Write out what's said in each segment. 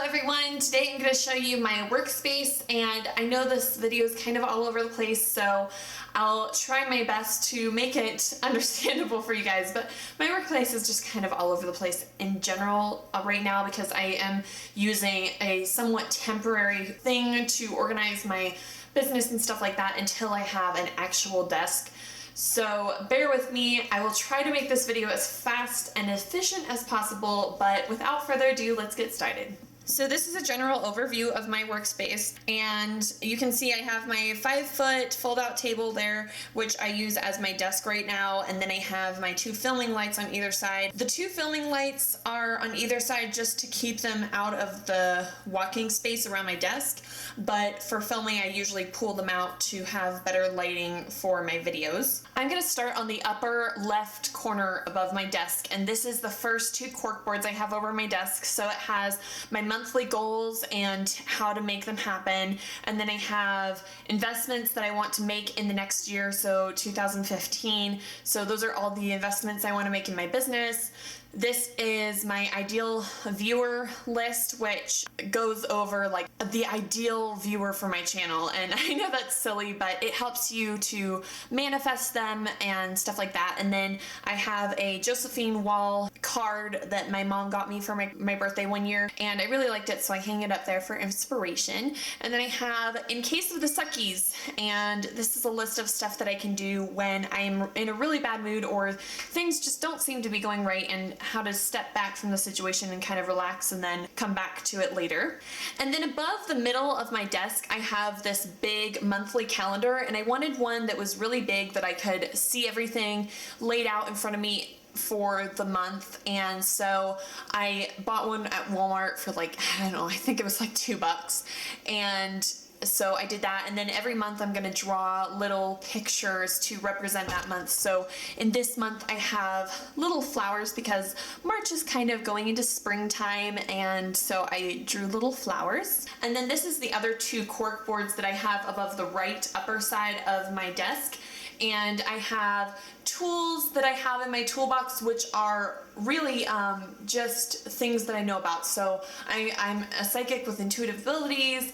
everyone, today I'm going to show you my workspace, and I know this video is kind of all over the place, so I'll try my best to make it understandable for you guys, but my workplace is just kind of all over the place in general right now because I am using a somewhat temporary thing to organize my business and stuff like that until I have an actual desk. So bear with me. I will try to make this video as fast and efficient as possible, but without further ado, let's get started. So this is a general overview of my workspace, and you can see I have my 5-foot fold-out table there, which I use as my desk right now, and then I have my 2 filming lights on either side. The 2 filming lights are on either side just to keep them out of the walking space around my desk, but for filming I usually pull them out to have better lighting for my videos. I'm going to start on the upper left corner above my desk, and this is the first 2 cork boards I have over my desk. So it has my monthly goals and how to make them happen, and then I have investments that I want to make in the next year, so 2015. So those are all the investments I want to make in my business. This is my ideal viewer list, which goes over like the ideal viewer for my channel, and I know that's silly, but it helps you to manifest them and stuff like that. And then I have a Josephine wall card that my mom got me for my birthday one year, and I really liked it, so I hang it up there for inspiration. And then I have in case of the suckies, and this is a list of stuff that I can do when I'm in a really bad mood or things just don't seem to be going right, and how to step back from the situation and kind of relax and then come back to it later. And then above the middle of my desk I have this big monthly calendar, and I wanted one that was really big that I could see everything laid out in front of me for the month. And so I bought one at Walmart for like, I don't know, I think it was like $2, and so I did that, and then every month I'm going to draw little pictures to represent that month. So in this month I have little flowers because March is kind of going into springtime, and so I drew little flowers. And then this is the other 2 cork boards that I have above the right upper side of my desk, and I have tools that I have in my toolbox, which are really just things that I know about. So I'm a psychic with intuitive abilities.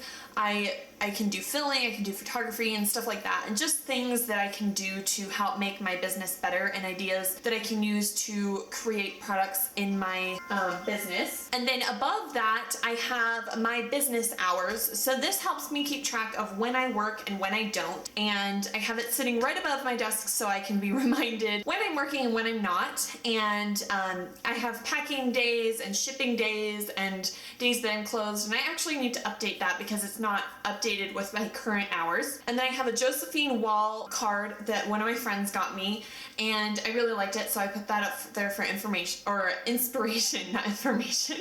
I can do filming, I can do photography and stuff like that, and just things that I can do to help make my business better, and ideas that I can use to create products in my business. And then above that I have my business hours. So this helps me keep track of when I work and when I don't, and I have it sitting right above my desk so I can be reminded when I'm working and when I'm not. And I have packing days and shipping days and days that I'm closed, and I actually need to update that because it's not updated with my current hours. And then I have a Josephine wall card that one of my friends got me, and I really liked it, so I put that up there for information, or inspiration, not information.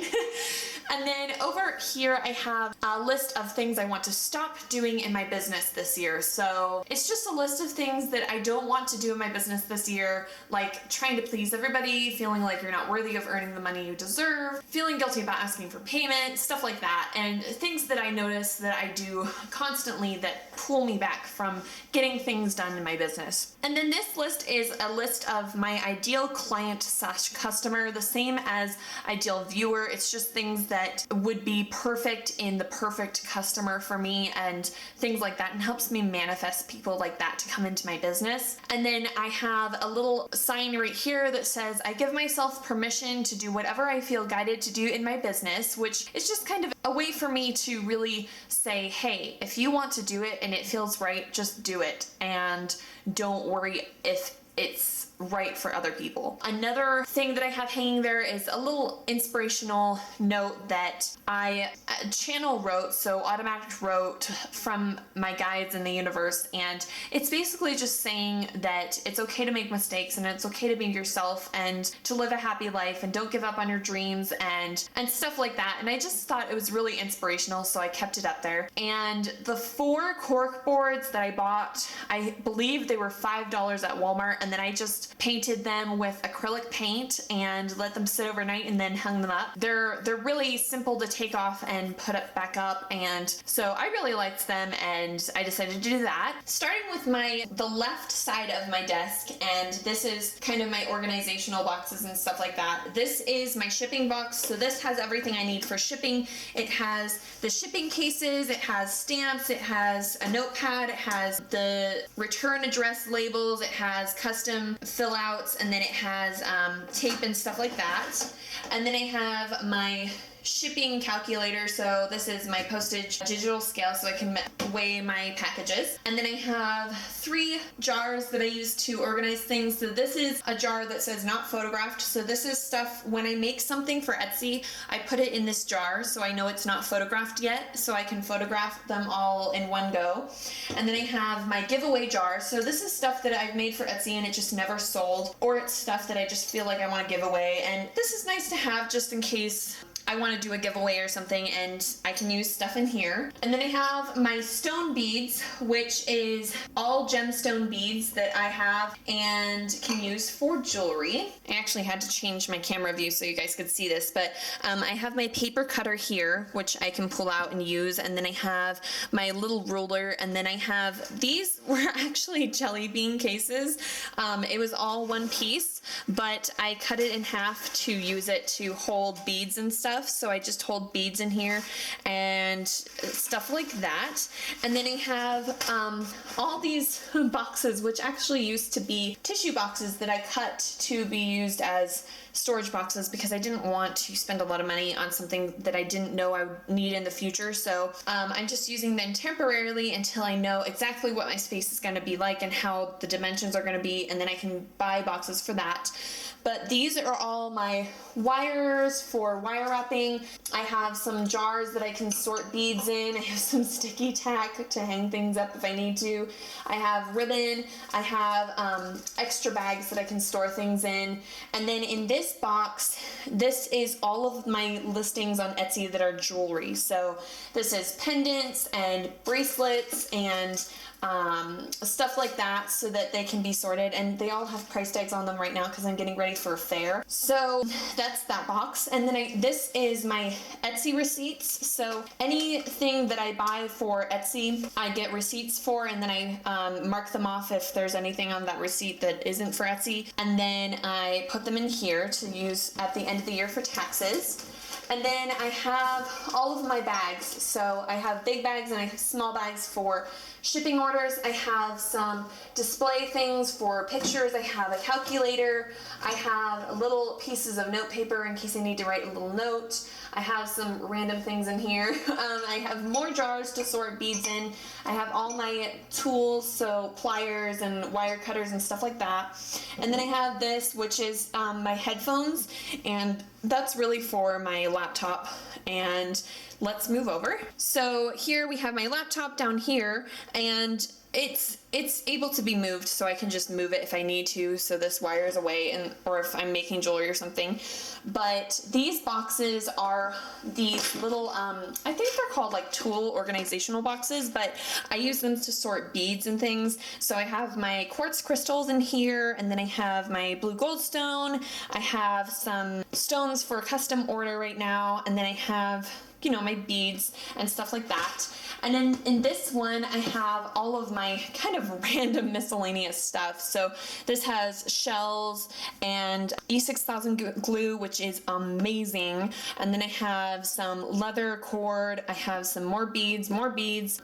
And then over here I have a list of things I want to stop doing in my business this year. So it's just a list of things that I don't want to do in my business this year, like trying to please everybody, feeling like you're not worthy of earning the money you deserve, feeling guilty about asking for payment, stuff like that, and things that I notice that I do constantly that pull me back from getting things done in my business. And then this list is a list of my ideal client/customer, the same as ideal viewer. It's just things that would be perfect in the perfect customer for me and things like that, and helps me manifest people like that to come into my business. And then I have a little sign right here that says I give myself permission to do whatever I feel guided to do in my business, which is just kind of a way for me to really say, hey, if you want to do it and it feels right, just do it, and don't worry if it's right for other people. Another thing that I have hanging there is a little inspirational note that I channel wrote, so automatic wrote from my guides in the universe, and it's basically just saying that it's okay to make mistakes and it's okay to be yourself and to live a happy life and don't give up on your dreams and stuff like that. And I just thought it was really inspirational, so I kept it up there. And the 4 cork boards that I bought, I believe they were $5 at Walmart, and then I just painted them with acrylic paint and let them sit overnight and then hung them up. They're really simple to take off and put it back up, and so I really liked them and I decided to do that. Starting with the left side of my desk, and this is kind of my organizational boxes and stuff like that. This is my shipping box, so this has everything I need for shipping. It has the shipping cases, it has stamps, it has a notepad, it has the return address labels, it has custom fill outs, and then it has tape and stuff like that. And then I have my shipping calculator, so this is my postage digital scale so I can weigh my packages. And then I have 3 jars that I use to organize things. So this is a jar that says not photographed, so this is stuff when I make something for Etsy, I put it in this jar so I know it's not photographed yet, so I can photograph them all in one go. And then I have my giveaway jar, so this is stuff that I've made for Etsy and it just never sold, or it's stuff that I just feel like I want to give away, and this is nice to have just in case I want to do a giveaway or something and I can use stuff in here. And then I have my stone beads, which is all gemstone beads that I have and can use for jewelry. I actually had to change my camera view so you guys could see this, but I have my paper cutter here, which I can pull out and use, and then I have my little ruler, and then I have, these were actually jelly bean cases. It was all one piece, but I cut it in half to use it to hold beads and stuff. So I just hold beads in here and stuff like that. And then I have all these boxes, which actually used to be tissue boxes that I cut to be used as storage boxes because I didn't want to spend a lot of money on something that I didn't know I would need in the future. So I'm just using them temporarily until I know exactly what my space is going to be like and how the dimensions are going to be, and then I can buy boxes for that. But these are all my wires for wire wrapping. I have some jars that I can sort beads in. I have some sticky tack to hang things up if I need to. I have ribbon. I have extra bags that I can store things in. And then in this box, this is all of my listings on Etsy that are jewelry. So this is pendants and bracelets and stuff like that, so that they can be sorted, and they all have price tags on them right now because I'm getting ready for a fair. So that's that box. And then this is my Etsy receipts. So anything that I buy for Etsy, I get receipts for, and then I mark them off if there's anything on that receipt that isn't for Etsy, and then I put them in here to use at the end of the year for taxes. And then I have all of my bags. So I have big bags and I have small bags for shipping orders. I have some display things for pictures. I have a calculator. I have little pieces of note paper in case I need to write a little note. I have some random things in here. I have more jars to sort beads in. I have all my tools, so pliers and wire cutters and stuff like that. And then I have this, which is my headphones, and that's really for my laptop. And let's move over. So here we have my laptop down here, and it's able to be moved, so I can just move it if I need to, so this wire is away, or if I'm making jewelry or something. But these boxes are these little, I think they're called like tool organizational boxes, but I use them to sort beads and things. So I have my quartz crystals in here, and then I have my blue goldstone. I have some stones for custom order right now, and then I have, you know, my beads and stuff like that. And then in this one, I have all of my kind of random miscellaneous stuff. So this has shells and E6000 glue, which is amazing. And then I have some leather cord. I have some more beads,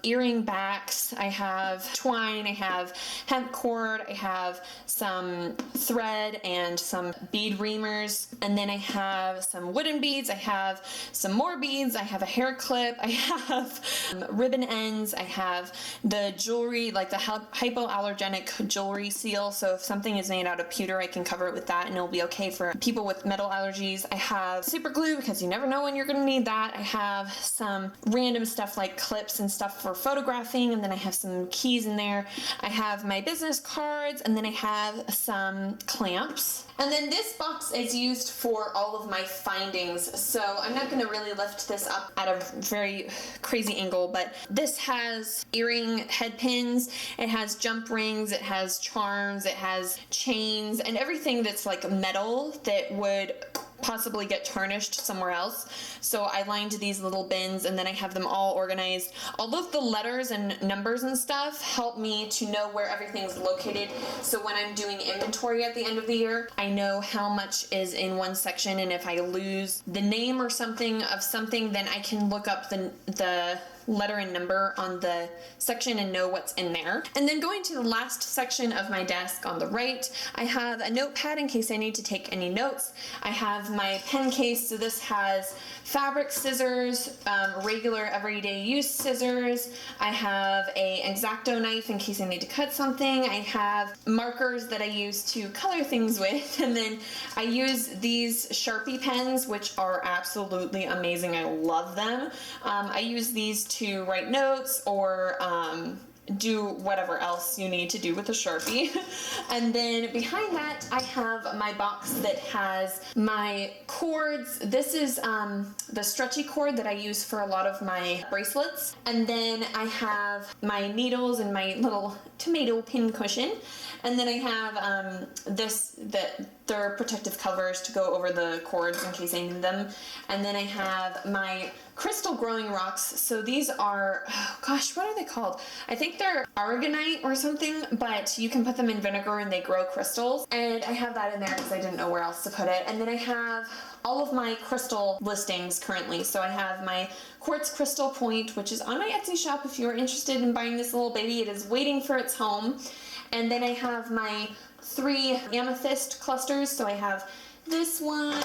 earring backs. I have twine. I have hemp cord. I have some thread and some bead reamers. And then I have some wooden beads. I have some more beads. I have a hair clip. I have ribbon ends. I have the jewelry, like the hypoallergenic jewelry seal, so if something is made out of pewter, I can cover it with that and it'll be okay for people with metal allergies. I have super glue because you never know when you're going to need that. I have some random stuff like clips and stuff for photographing, and then I have some keys in there. I have my business cards, and then I have some clamps. And then this box is used for all of my findings, so I'm not going to really lift this up at a very crazy angle, but this has earring head pins, it has jump rings, it has charms, it has chains, and everything that's like metal that would possibly get tarnished somewhere else. So I lined these little bins and then I have them all organized. All of the letters and numbers and stuff help me to know where everything's located. So when I'm doing inventory at the end of the year, I know how much is in one section, and if I lose the name or something of something, then I can look up the letter and number on the section and know what's in there. And then going to the last section of my desk on the right, I have a notepad in case I need to take any notes. I have my pen case, so this has fabric scissors, regular everyday use scissors. I have a X-Acto knife in case I need to cut something. I have markers that I use to color things with, and then I use these Sharpie pens, which are absolutely amazing. I love them. I use these to write notes or do whatever else you need to do with a Sharpie. And then behind that, I have my box that has my cords. This is the stretchy cord that I use for a lot of my bracelets. And then I have my needles and my little tomato pin cushion. And then I have they're protective covers to go over the cords in case I need them. And then I have my crystal growing rocks. So these are, oh gosh, what are they called? I think they're aragonite or something, but you can put them in vinegar and they grow crystals. And I have that in there because I didn't know where else to put it. And then I have all of my crystal listings currently. So I have my quartz crystal point, which is on my Etsy shop. If you're interested in buying this little baby, it is waiting for its home. And then I have my 3 amethyst clusters. So I have this one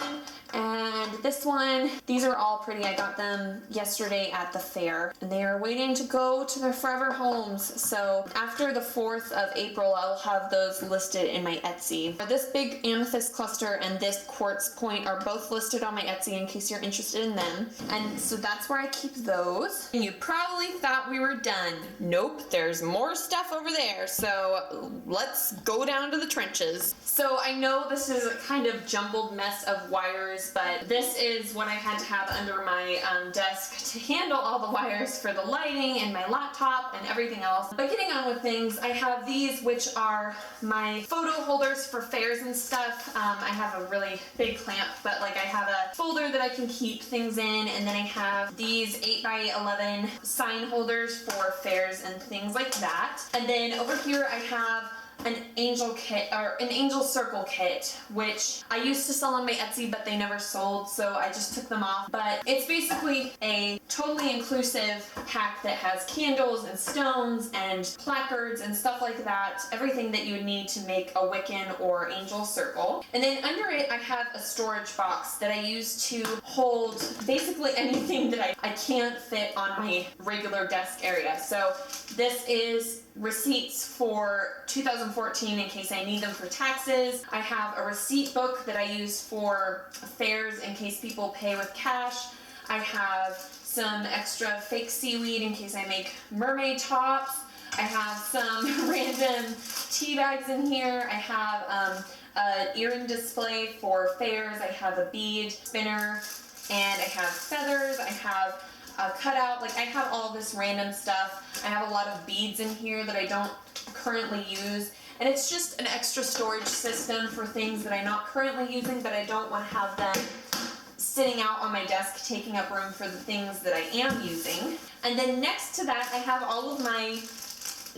and this one. These are all pretty. I got them yesterday at the fair and they are waiting to go to their forever homes. So after the 4th of April, I'll have those listed in my Etsy. This big amethyst cluster and this quartz point are both listed on my Etsy in case you're interested in them. And so that's where I keep those. And you probably thought we were done. Nope, there's more stuff over there. So let's go down to the trenches. So I know this is a kind of jumbled mess of wires, but this is what I had to have under my desk to handle all the wires for the lighting and my laptop and everything else. But getting on with things, I have these, which are my photo holders for fairs and stuff. I have a really big clamp, but like I have a folder that I can keep things in, and then I have these 8x11 sign holders for fairs and things like that. And then over here I have an angel kit, or an angel circle kit, which I used to sell on my Etsy, but they never sold, so I just took them off. But it's basically a totally inclusive pack that has candles and stones and placards and stuff like that, everything that you would need to make a Wiccan or angel circle. And then under it, I have a storage box that I use to hold basically anything that I can't fit on my regular desk area. So this is receipts for 2014 in case I need them for taxes. I have a receipt book that I use for fairs in case people pay with cash. I have some extra fake seaweed in case I make mermaid tops. I have some random tea bags in here. I have an earring display for fairs. I have a bead spinner, and I have feathers. I have a cutout. Like, I have all this random stuff. I have a lot of beads in here that I don't currently use, and it's just an extra storage system for things that I'm not currently using, but I don't want to have them sitting out on my desk taking up room for the things that I am using. And then next to that, I have all of my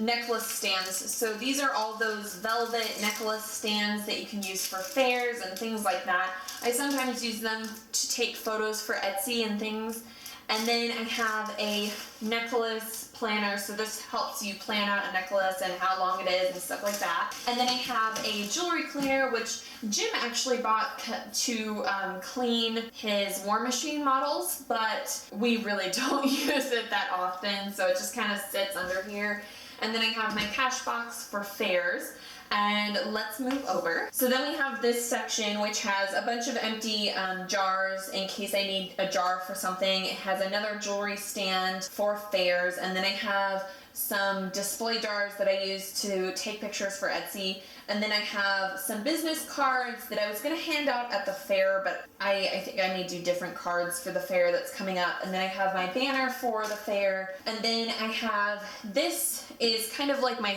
necklace stands. So these are all those velvet necklace stands that you can use for fairs and things like that. I sometimes use them to take photos for Etsy and things. And then I have a necklace planner, so this helps you plan out a necklace and how long it is and stuff like that. And then I have a jewelry cleaner, which Jim actually bought to clean his War Machine models, but we really don't use it that often, so it just kind of sits under here. And then I have my cash box for fairs. And let's move over. So then we have this section which has a bunch of empty jars in case I need a jar for something. It has another jewelry stand for fairs, and then I have some display jars that I use to take pictures for Etsy. And then I have some business cards that I was going to hand out at the fair, but I think I may do different cards for the fair that's coming up. And then I have my banner for the fair. And then I have, this is kind of like my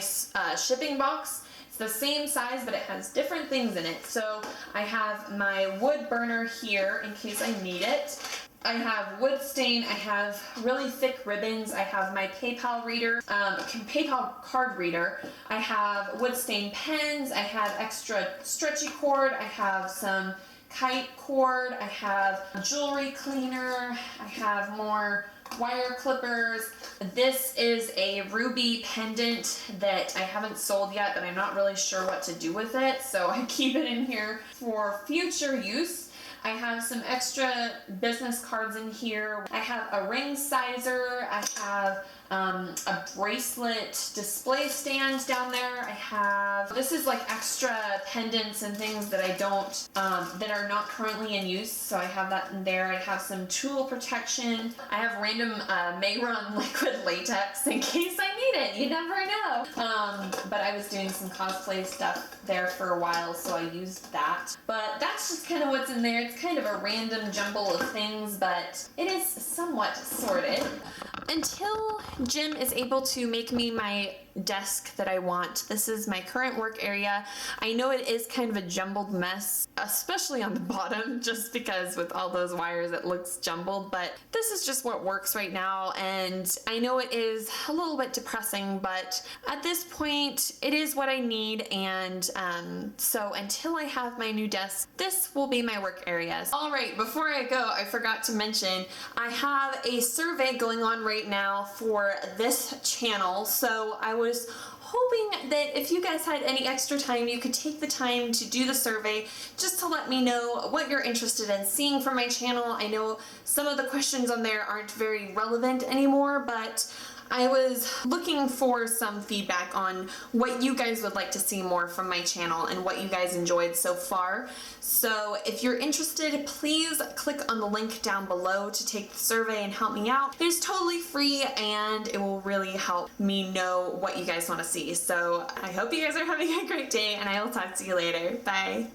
shipping box. It's the same size, but it has different things in it. So I have my wood burner here in case I need it. I have wood stain, I have really thick ribbons, I have my PayPal reader, PayPal card reader, I have wood stain pens, I have extra stretchy cord, I have some kite cord, I have jewelry cleaner, I have more wire clippers. This is a ruby pendant that I haven't sold yet, but I'm not really sure what to do with it, so I keep it in here for future use. I have some extra business cards in here. I have a ring sizer. I have a bracelet display stand down there. I have, this is like extra pendants and things that I don't, that are not currently in use. So I have that in there. I have some tool protection. I have random Mayron liquid latex in case I need it. You never know. But I was doing some cosplay stuff there for a while, so I used that. But that's just kind of what's in there. It's kind of a random jumble of things, but it is somewhat sorted. Until Jim is able to make me my desk that I want. This is my current work area. I know it is kind of a jumbled mess, especially on the bottom, just because with all those wires it looks jumbled, but this is just what works right now, and I know it is a little bit depressing, but at this point it is what I need, and so until I have my new desk, this will be my work area. Alright, before I go, I forgot to mention I have a survey going on right now for this channel, so I was hoping that if you guys had any extra time, you could take the time to do the survey just to let me know what you're interested in seeing from my channel. I know some of the questions on there aren't very relevant anymore, but I was looking for some feedback on what you guys would like to see more from my channel and what you guys enjoyed so far. So if you're interested, please click on the link down below to take the survey and help me out. It is totally free and it will really help me know what you guys want to see. So I hope you guys are having a great day, and I will talk to you later. Bye.